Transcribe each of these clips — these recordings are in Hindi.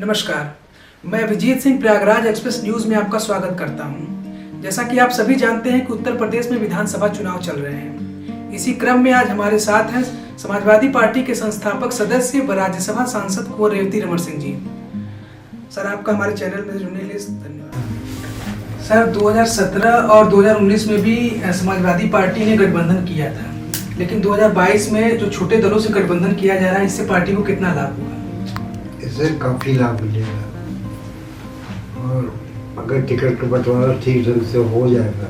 नमस्कार, मैं अभिजीत सिंह प्रयागराज एक्सप्रेस न्यूज़ में आपका स्वागत करता हूं। जैसा कि आप सभी जानते हैं कि उत्तर प्रदेश में विधानसभा चुनाव चल रहे हैं। इसी क्रम में आज हमारे साथ हैं समाजवादी पार्टी के संस्थापक सदस्य व राज्यसभा सांसद कुंवर रेवती रमण सिंह जी। सर, आपका हमारे चैनल में जुड़ने के लिए धन्यवाद। सर, 2017 और 2019 में भी समाजवादी पार्टी ने गठबंधन किया था, लेकिन 2022 में जो छोटे दलों से गठबंधन किया जा रहा है, इससे पार्टी को कितना लाभ हुआ? इससे काफ़ी लाभ मिलेगा और अगर टिकट का बंटवारा ठीक ढंग से हो जाएगा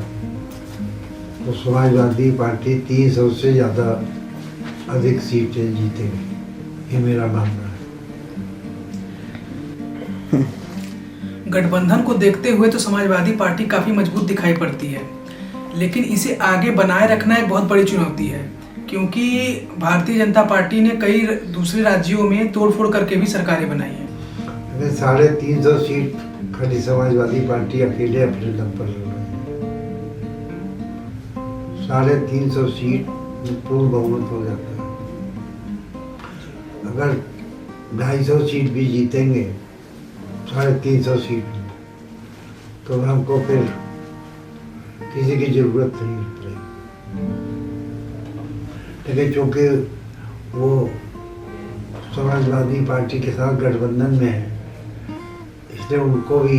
तो समाजवादी पार्टी 300 से ज़्यादा अधिक सीटें जीतेगी, ये मेरा मानना है। गठबंधन को देखते हुए तो समाजवादी पार्टी काफ़ी मजबूत दिखाई पड़ती है, लेकिन इसे आगे बनाए रखना एक बहुत बड़ी चुनौती है, क्योंकि भारतीय जनता पार्टी ने कई दूसरे राज्यों में तोड़फोड़ करके भी सरकारें बनाई हैं। 350 सीट खाली समाजवादी पार्टी अकेले अपने दम पर लड़ रही है। 350 सीट में पूर्ण बहुमत हो जाता है। अगर 250 सीट भी जीतेंगे 350 सीट में, तो हमको फिर किसी की जरूरत नहीं पड़ेगी। लेकिन चूँकि वो समाजवादी पार्टी के साथ गठबंधन में है, इसलिए उनको भी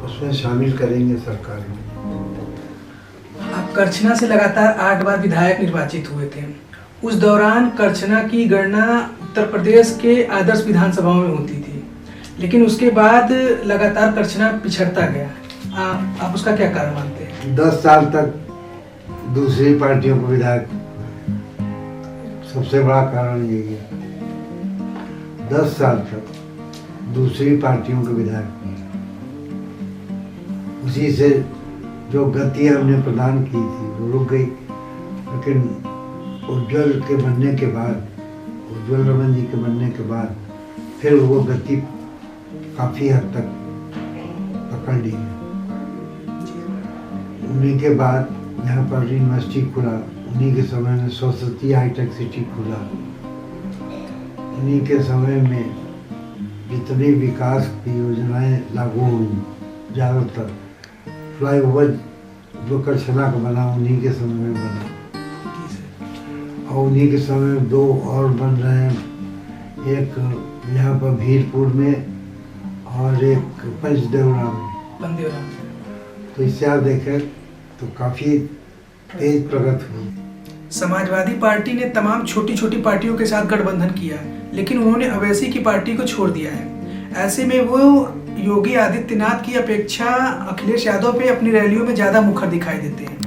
उसमें शामिल करेंगे सरकार में। आप करछना से लगातार 8 बार विधायक निर्वाचित हुए थे। उस दौरान करछना की गणना उत्तर प्रदेश के आदर्श विधानसभाओं में होती थी, लेकिन उसके बाद लगातार करछना पिछड़ता गया। आप उसका क्या कारण मानते हैं? 10 साल तक दूसरी पार्टियों को विधायक, सबसे बड़ा कारण यही है। 10 साल तक दूसरी पार्टियों के विधायक किए, उसी से जो गति हमने प्रदान की थी वो रुक गई। लेकिन उज्ज्वल के बनने के बाद, उज्ज्वल रमन जी के बनने के बाद फिर वो गति काफ़ी हद तक पकड़ ली है। उन्हीं के बाद यहाँ पर यूनिवर्सिटी खुला, उन्हीं के समय में सरस्वती हाईटेक सिटी खुला, उन्हीं के समय में जितनी विकास की योजनाएं लागू हुई, ज़्यादातर फ्लाईओवर जो करछना का बना उन्हीं के समय में बना, और उन्हीं के समय में 2 और बन रहे हैं, एक यहाँ पर भीरपुर में और एक पंचदेवरा में। तो इससे आप देखें तो काफ़ी तेज प्रगति हुई। समाजवादी पार्टी ने तमाम छोटी छोटी पार्टियों के साथ गठबंधन किया है, लेकिन उन्होंने अवैसी की पार्टी को छोड़ दिया है। ऐसे में वो योगी आदित्यनाथ की अपेक्षा अखिलेश यादव पे अपनी रैलियों में ज़्यादा मुखर दिखाई देते हैं।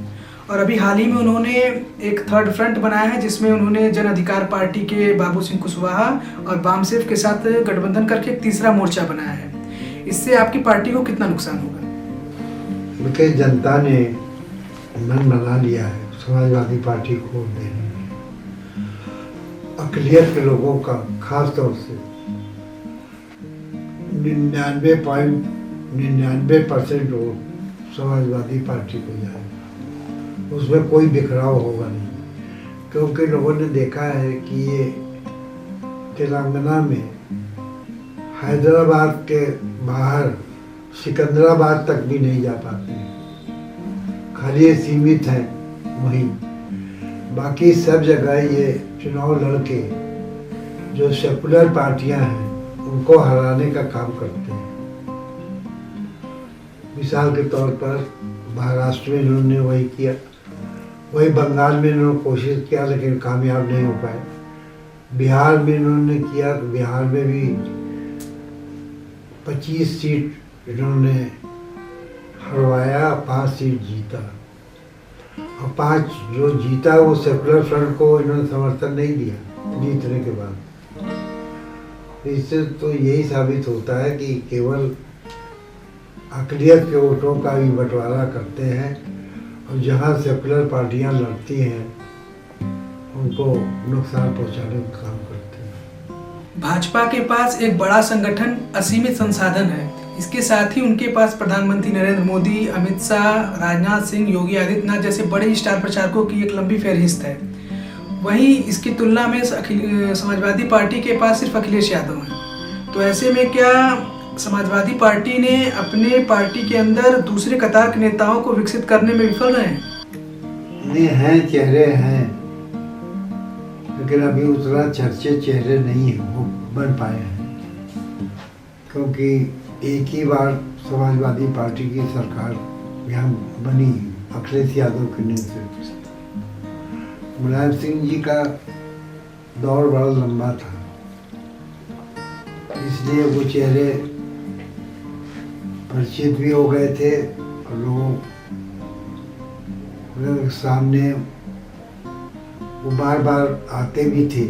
और अभी हाल ही में उन्होंने एक थर्ड फ्रंट बनाया है, जिसमें उन्होंने जन अधिकार पार्टी के बाबू सिंह कुशवाहा और वामसेफ के साथ गठबंधन करके एक तीसरा मोर्चा बनाया है। इससे आपकी पार्टी को कितना नुकसान होगा? क्योंकि जनता ने मन बना लिया है समाजवादी पार्टी को देने में। अक़लियत के लोगों का खास तौर से 99.99% वोट समाजवादी पार्टी को जाएगा। उसमें कोई बिखराव होगा नहीं, क्योंकि लोगों ने देखा है कि ये तेलंगाना में हैदराबाद के बाहर सिकंदराबाद तक भी नहीं जा पाते हैं, खाली ये सीमित है वहीं। बाकी सब जगह ये चुनाव लड़के जो सेकुलर पार्टियां हैं उनको हराने का काम करते हैं। मिसाल के तौर पर महाराष्ट्र में इन्होंने वही किया, वही बंगाल में इन्होंने कोशिश किया, लेकिन कामयाब नहीं हो पाए। बिहार में इन्होंने किया, तो बिहार में भी 25 सीट इन्होंने हरवाया, 5 सीट जीता, और 5 जो जीता वो सेकुलर फ्रंट को इन्होंने समर्थन नहीं दिया जीतने के बाद। इससे तो यही साबित होता है कि केवल अक़लियत के वोटों का भी बंटवारा करते हैं, और जहां सेकुलर पार्टियां लड़ती हैं उनको नुकसान पहुंचाने का काम करते हैं। भाजपा के पास एक बड़ा संगठन, असीमित संसाधन है। इसके साथ ही उनके पास प्रधानमंत्री नरेंद्र मोदी, अमित शाह, राजनाथ सिंह, योगी आदित्यनाथ जैसे बड़े स्टार प्रचारकों की एक लंबी फहरिस्त है। वहीं इसकी तुलना में समाजवादी पार्टी के पास सिर्फ अखिलेश यादव हैं। तो ऐसे में क्या समाजवादी पार्टी ने अपने पार्टी के अंदर दूसरे कतार के नेताओं को विकसित करने में विफल रहे हैं? नहीं, हैं, चेहरे हैं, लेकिन अभी उतना चर्चे चेहरे नहीं हो बन पाए हैं, क्योंकि एक ही बार समाजवादी पार्टी की सरकार यहाँ बनी अखिलेश यादव के नेतृत्व से। मुलायम सिंह जी का दौर बड़ा लंबा था, इसलिए वो चेहरे परिचित भी हो गए थे और लोगों के सामने वो बार बार आते भी थे,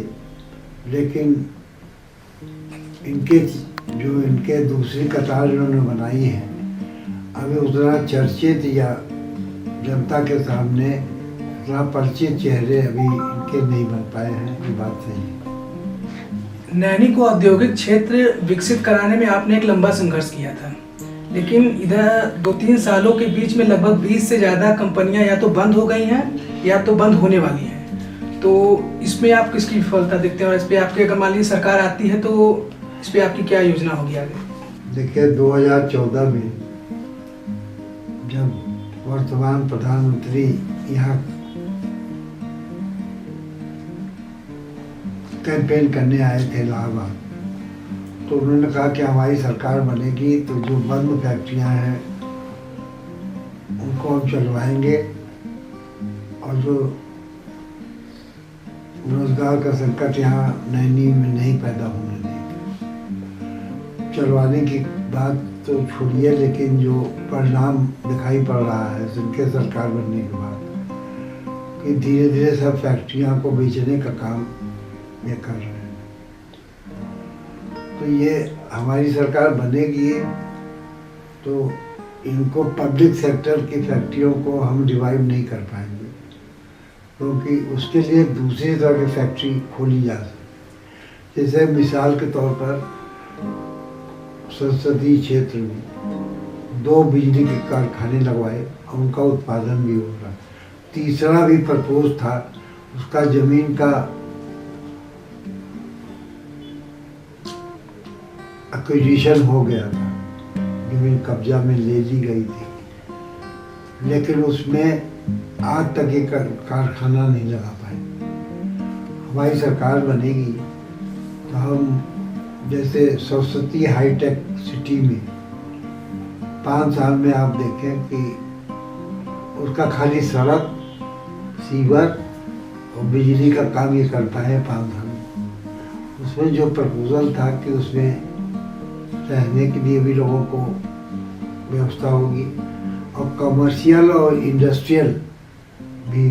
लेकिन इनके दूसरी कतार इन्होंने बनाई है, अभी उतना चर्चित या जनता के सामने उतना परिचित चेहरे अभी इनके नहीं बन पाए हैं, ये बात सही है। नैनी को औद्योगिक क्षेत्र विकसित कराने में आपने एक लंबा संघर्ष किया था, लेकिन इधर 2-3 सालों के बीच में लगभग 20 से ज़्यादा कंपनियां या तो बंद हो गई हैं या तो बंद होने वाली हैं। तो इसमें आप किसकी विफलता देखते हैं और इस पर आपकी अगर मान लीजिए सरकार आती है तो इस पर आपकी क्या योजना होगी आगे? देखिए, 2014 में जब वर्तमान प्रधानमंत्री यहाँ कैंपेन करने आए थे इलाहाबाद, तो उन्होंने कहा कि हमारी सरकार बनेगी तो जो बंद फैक्ट्रियाँ हैं उनको हम चलवाएंगे और जो रोजगार का संकट यहाँ नैनी में नहीं पैदा होने देंगे। चलवाने की बात तो छोड़िए, लेकिन जो परिणाम दिखाई पड़ रहा है जिनके सरकार बनने के बाद कि धीरे धीरे सब फैक्ट्रियाँ को बेचने का काम ये कर रहे हैं। तो ये हमारी सरकार बनेगी तो इनको पब्लिक सेक्टर की फैक्ट्रियों को हम रिवाइव नहीं कर पाएंगे, क्योंकि उसके लिए दूसरी तरह की फैक्ट्री खोली जा सकती। जैसे मिसाल के तौर पर संसदीय क्षेत्र में 2 बिजली के कारखाने लगवाए और उनका उत्पादन भी हो रहा। तीसरा भी प्रपोज था, उसका जमीन का एक्विजिशन हो गया था, जमीन कब्जा में ले ली गई थी, लेकिन उसमें आज तक एक कारखाना नहीं लगा पाए। हमारी सरकार बनेगी तो हम जैसे सरस्वती हाईटेक सिटी में 5 साल में आप देखें कि उसका खाली सड़क, सीवर और बिजली का काम ये करता है 5 साल में। उसमें जो प्रपोजल था कि उसमें रहने के लिए भी लोगों को व्यवस्था होगी और कमर्शियल और इंडस्ट्रियल भी,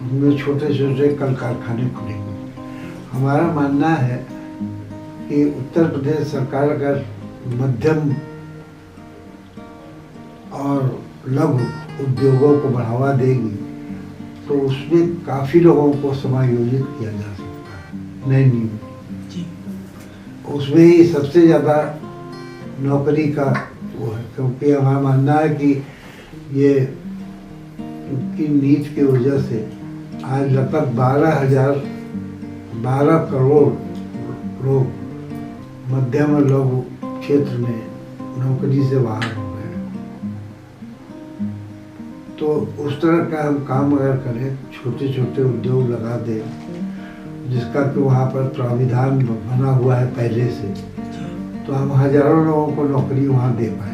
उनमें छोटे छोटे कल कारखाने खुलेंगे। हमारा मानना है कि उत्तर प्रदेश सरकार अगर मध्यम और लघु उद्योगों को बढ़ावा देगी तो उसमें काफ़ी लोगों को समायोजित किया जा सकता है नैनी में। उसमें ही सबसे ज़्यादा नौकरी का वो है, क्योंकि हमारा मानना है कि ये उनकी नीति की वजह से आज लगभग 12 करोड़ लोग मध्यम और लघु क्षेत्र में नौकरी से बाहर हो गए। तो उस तरह का हम काम अगर करें, छोटे छोटे उद्योग लगा दें, जिसका कि वहाँ पर प्राविधान बना हुआ है पहले से, तो हम हजारों लोगों को नौकरी वहाँ दे पाए।